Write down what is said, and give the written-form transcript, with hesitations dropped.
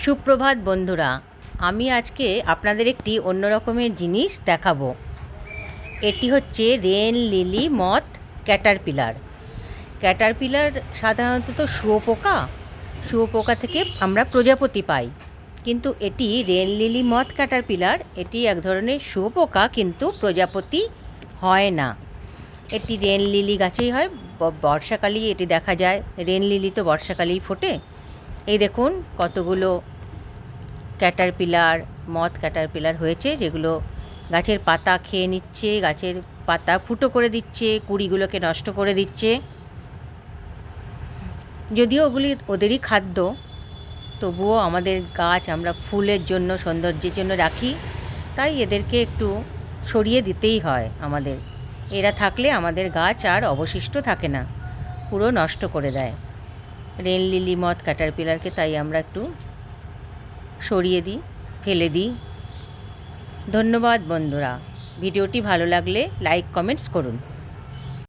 সুপ্রভাত বন্ধুরা, আমি আজকে আপনাদের একটি অন্য রকমের জিনিস দেখাবো। এটি হচ্ছে রেন লিলি মথ ক্যাটারপিলার। ক্যাটারপিলার সাধারণত তো শুঁয়োপোকা থেকে আমরা প্রজাপতি পাই, কিন্তু এটি রেন লিলি মথ ক্যাটারপিলার, এটি এক ধরনের শুঁয়োপোকা, কিন্তু প্রজাপতি হয় না। এটি রেন লিলি গাছেই হয়, বর্ষাকালেই এটি দেখা যায়। রেন লিলি তো বর্ষাকালেই ফোটে। এই দেখুন কতগুলো মথ ক্যাটারপিলার হয়েছে, যেগুলো গাছের পাতা খেয়ে নিচ্ছে, গাছের পাতা ফুটো করে দিচ্ছে, কুড়িগুলোকে নষ্ট করে দিচ্ছে। যদিও ওগুলি ওদেরই খাদ্য, তবুও আমাদের গাছ আমরা ফুলের জন্য, সৌন্দর্যের জন্য রাখি, তাই এদেরকে একটু সরিয়ে দিতেই হয় আমাদের। এরা থাকলে আমাদের গাছ আর অবশিষ্ট থাকে না, পুরো নষ্ট করে দেয়। রেন লিলি মথ ক্যাটারপিলারকে তাই আমরা একটু সরিয়ে দিই, ফেলে দিই। ধন্যবাদ বন্ধুরা। ভিডিওটি ভালো লাগলে লাইক কমেন্টস করুন।